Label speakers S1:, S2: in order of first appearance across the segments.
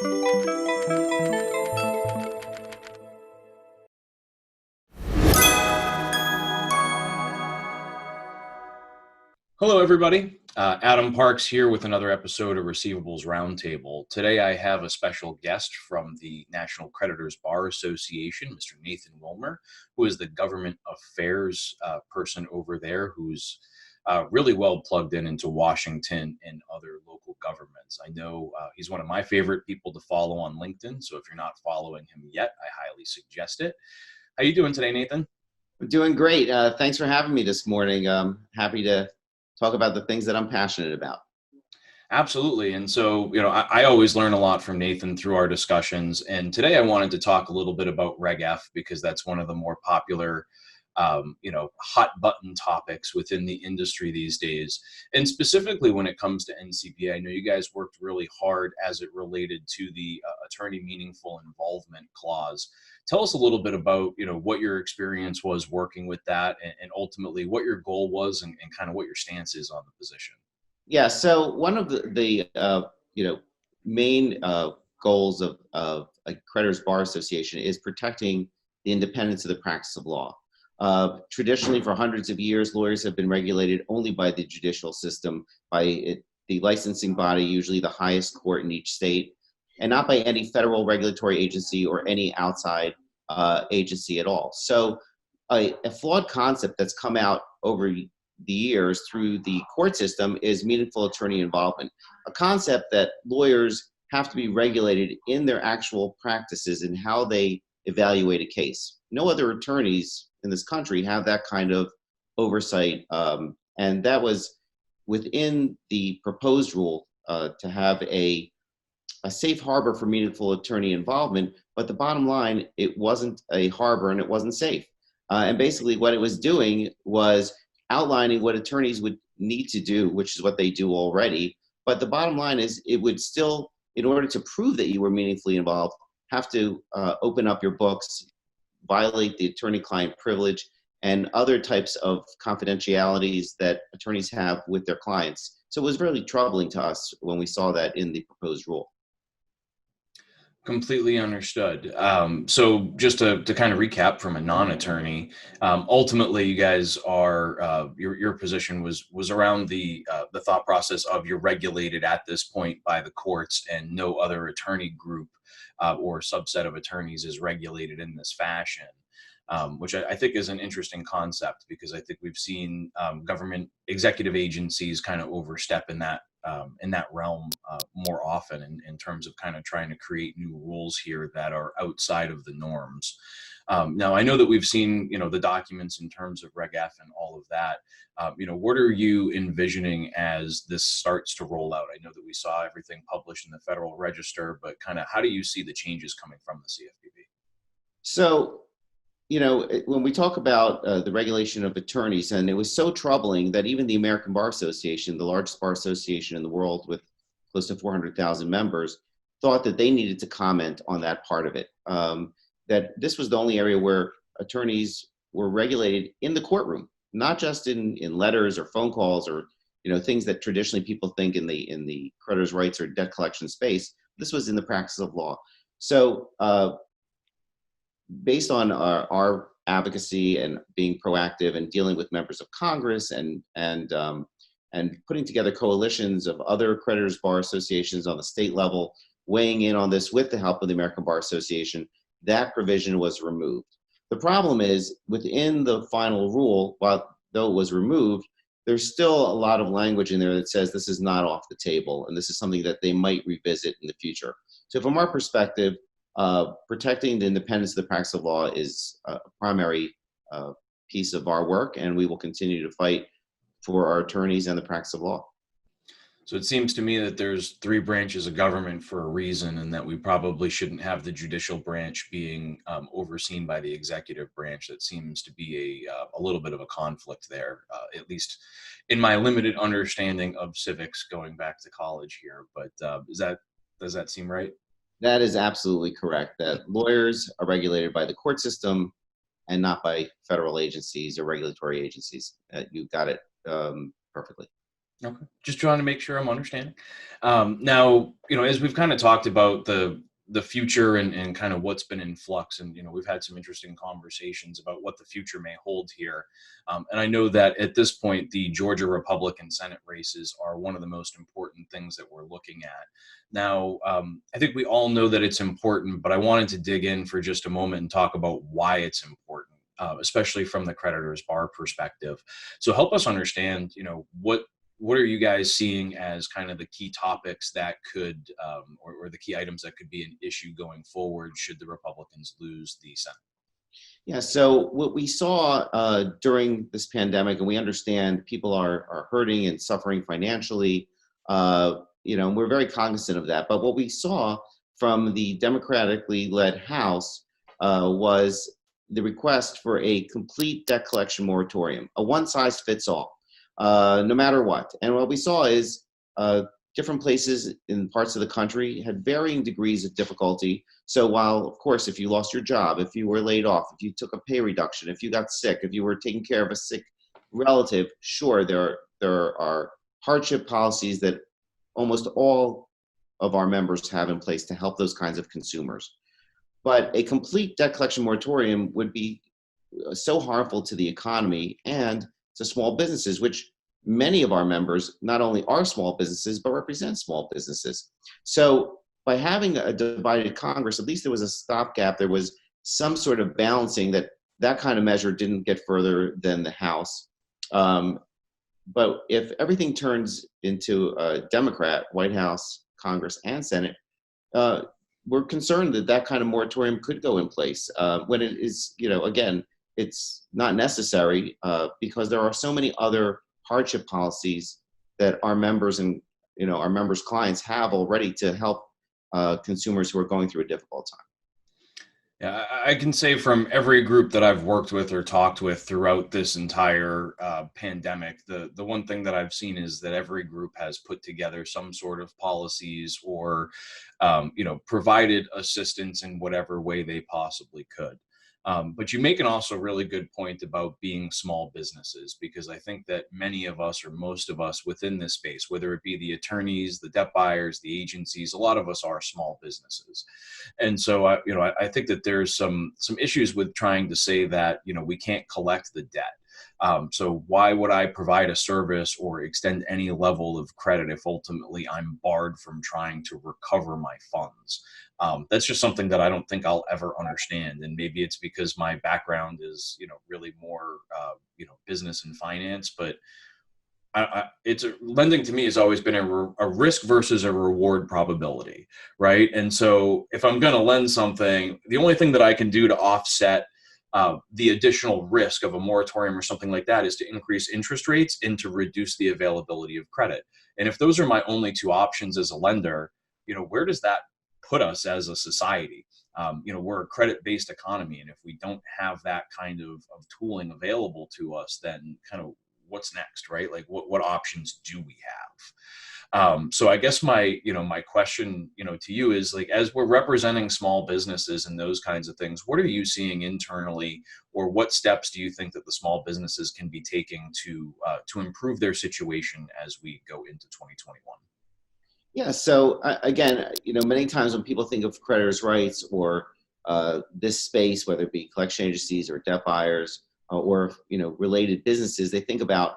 S1: Hello, everybody. Adam Parks here with another episode of Receivables Roundtable. Today, I have a special guest from the National Creditors Bar Association, Mr. Nathan Willner, who is the government affairs person over there, who's really well plugged in into Washington and other local governments. I know he's one of my favorite people to follow on LinkedIn, so if you're not following him yet, I highly suggest it. How you doing today, Nathan?
S2: I'm doing great. Thanks for having me this morning. Happy to talk about the things that I'm passionate about.
S1: Absolutely. And so, I always learn a lot from Nathan through our discussions. And today I wanted to talk a little bit about Reg F because that's one of the more popular, hot button topics within the industry these days. And specifically when it comes to NCBA, I know you guys worked really hard as it related to the attorney meaningful involvement clause. Tell us a little bit about, what your experience was working with that and ultimately what your goal was and kind of what your stance is on the position.
S2: Yeah, so one of the main goals of a Creditors Bar Association is protecting the independence of the practice of law. Traditionally, for hundreds of years, lawyers have been regulated only by the judicial system, by the licensing body, usually the highest court in each state, and not by any federal regulatory agency or any outside agency at all. So a flawed concept that's come out over the years through the court system is meaningful attorney involvement, a concept that lawyers have to be regulated in their actual practices and how they evaluate a case. No other attorneys in this country have that kind of oversight, and that was within the proposed rule to have a safe harbor for meaningful attorney involvement, but the bottom line, it wasn't a harbor and it wasn't safe. And basically what it was doing was outlining what attorneys would need to do, which is what they do already. But the bottom line is it would still, in order to prove that you were meaningfully involved, have to open up your books, violate the attorney-client privilege, and other types of confidentialities that attorneys have with their clients. So it was really troubling to us when we saw that in the proposed rule.
S1: Completely understood. So just to kind of recap from a non-attorney, ultimately you guys are, your position was around the thought process of you're regulated at this point by the courts and no other attorney group or subset of attorneys is regulated in this fashion. Which I think is an interesting concept because I think we've seen government executive agencies kind of overstep in that realm more often in terms of kind of trying to create new rules here that are outside of the norms. Now, I know that we've seen, the documents in terms of Reg F and all of that. What are you envisioning as this starts to roll out? I know that we saw everything published in the Federal Register, but kind of how do you see the changes coming from the CFPB?
S2: So, when we talk about the regulation of attorneys, and it was so troubling that even the American Bar Association, the largest bar association in the world with close to 400,000 members, thought that they needed to comment on that part of it. That this was the only area where attorneys were regulated in the courtroom, not just in letters or phone calls or things that traditionally people think in the creditors' rights or debt collection space. This was in the practice of law. So based on our advocacy and being proactive and dealing with members of Congress and putting together coalitions of other creditors bar associations on the state level, weighing in on this with the help of the American Bar Association, that provision was removed. The problem is within the final rule, though it was removed, there's still a lot of language in there that says this is not off the table and this is something that they might revisit in the future. So from our perspective, protecting the independence of the practice of law is a primary piece of our work, and we will continue to fight for our attorneys and the practice of law.
S1: So it seems to me that there's three branches of government for a reason, and that we probably shouldn't have the judicial branch being overseen by the executive branch. That seems to be a little bit of a conflict there, at least in my limited understanding of civics going back to college here. But does that seem right?
S2: That is absolutely correct, that lawyers are regulated by the court system and not by federal agencies or regulatory agencies. You got it perfectly.
S1: Okay. Just trying to make sure I'm understanding. Now, as we've kind of talked about the future and kind of what's been in flux, and we've had some interesting conversations about what the future may hold here. And I know that at this point, the Georgia Republican Senate races are one of the most important things that we're looking at. Now, I think we all know that it's important, but I wanted to dig in for just a moment and talk about why it's important. Especially from the creditors bar perspective. So help us understand, what are you guys seeing as kind of the key topics that could, or the key items that could be an issue going forward should the Republicans lose the Senate?
S2: Yeah, so what we saw during this pandemic, and we understand people are hurting and suffering financially, and we're very cognizant of that. But what we saw from the democratically led House was the request for a complete debt collection moratorium, a one size fits all, no matter what. And what we saw is different places in parts of the country had varying degrees of difficulty. So while, of course, if you lost your job, if you were laid off, if you took a pay reduction, if you got sick, if you were taking care of a sick relative, sure, there are hardship policies that almost all of our members have in place to help those kinds of consumers. But a complete debt collection moratorium would be so harmful to the economy and to small businesses, which many of our members not only are small businesses, but represent small businesses. So by having a divided Congress, at least there was a stopgap. There was some sort of balancing that kind of measure didn't get further than the House. But if everything turns into a Democrat, White House, Congress, and Senate, we're concerned that kind of moratorium could go in place when it is, again, it's not necessary because there are so many other hardship policies that our members and our members' clients have already to help consumers who are going through a difficult time.
S1: Yeah, I can say from every group that I've worked with or talked with throughout this entire pandemic, the one thing that I've seen is that every group has put together some sort of policies or, provided assistance in whatever way they possibly could. But you make an also really good point about being small businesses, because I think that many of us or most of us within this space, whether it be the attorneys, the debt buyers, the agencies, a lot of us are small businesses. And so, I think that there's some issues with trying to say that, we can't collect the debt. So why would I provide a service or extend any level of credit if ultimately I'm barred from trying to recover my funds? That's just something that I don't think I'll ever understand. And maybe it's because my background is, really more, business and finance, but lending to me has always been a risk versus a reward probability, right? And so if I'm going to lend something, the only thing that I can do to offset the additional risk of a moratorium or something like that is to increase interest rates and to reduce the availability of credit. And if those are my only two options as a lender, where does that put us as a society? We're a credit-based economy, and if we don't have that kind of tooling available to us, then kind of what's next, right? Like what options do we have? So I guess my question, to you is, like, as we're representing small businesses and those kinds of things, what are you seeing internally, or what steps do you think that the small businesses can be taking to improve their situation as we go into 2021?
S2: Yeah, so again, many times when people think of creditors' rights or this space, whether it be collection agencies or debt buyers or related businesses, they think about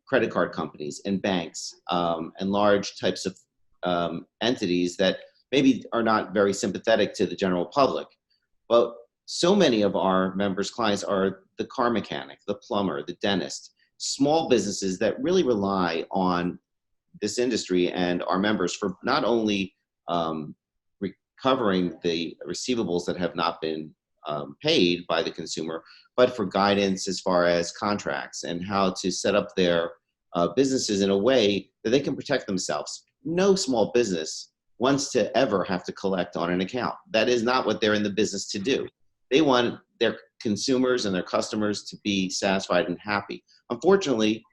S2: credit card companies and banks and large types of entities that maybe are not very sympathetic to the general public. But so many of our members' clients are the car mechanic, the plumber, the dentist, small businesses that really rely on this industry and our members for not only recovering the receivables that have not been paid by the consumer, but for guidance as far as contracts and how to set up their businesses in a way that they can protect themselves. No small business wants to ever have to collect on an account. That is not what they're in the business to do. They want their consumers and their customers to be satisfied and happy. Unfortunately,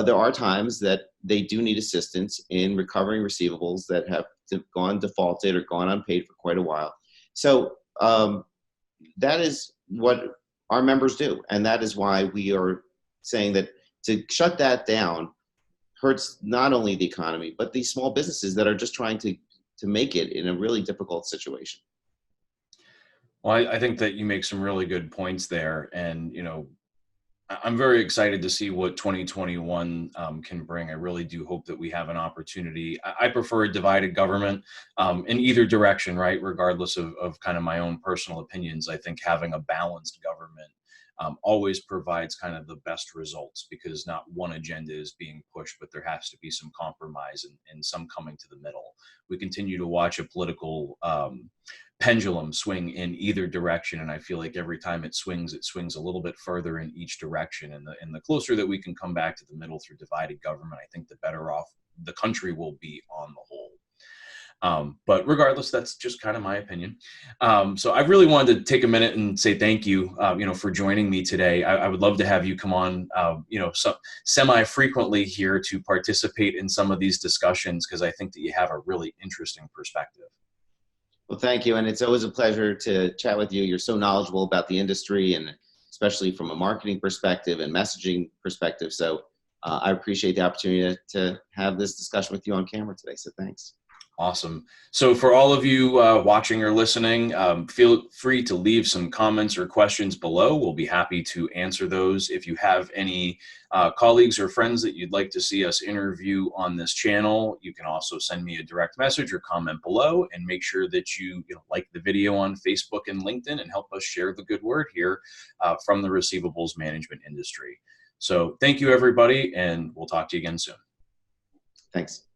S2: there are times that they do need assistance in recovering receivables that have gone defaulted or gone unpaid for quite a while. So that is what our members do. And that is why we are saying that to shut that down hurts not only the economy, but the small businesses that are just trying to make it in a really difficult situation.
S1: Well, I think that you make some really good points there. And, I'm very excited to see what 2021 can bring. I really do hope that we have an opportunity. I prefer a divided government in either direction, right? Regardless of kind of my own personal opinions, I think having a balanced government always provides kind of the best results, because not one agenda is being pushed, but there has to be some compromise and some coming to the middle. We continue to watch a political pendulum swing in either direction, and I feel like every time it swings a little bit further in each direction. And the closer that we can come back to the middle through divided government, I think the better off the country will be on the whole. But regardless, that's just kind of my opinion. So I really wanted to take a minute and say thank you, for joining me today. I would love to have you come on, semi-frequently here to participate in some of these discussions, because I think that you have a really interesting perspective.
S2: Well, thank you. And it's always a pleasure to chat with you. You're so knowledgeable about the industry, and especially from a marketing perspective and messaging perspective. So I appreciate the opportunity to have this discussion with you on camera today. So thanks.
S1: Awesome. So for all of you watching or listening, feel free to leave some comments or questions below. We'll be happy to answer those. If you have any colleagues or friends that you'd like to see us interview on this channel, you can also send me a direct message or comment below, and make sure that you like the video on Facebook and LinkedIn and help us share the good word here from the receivables management industry. So thank you, everybody, and we'll talk to you again soon.
S2: Thanks.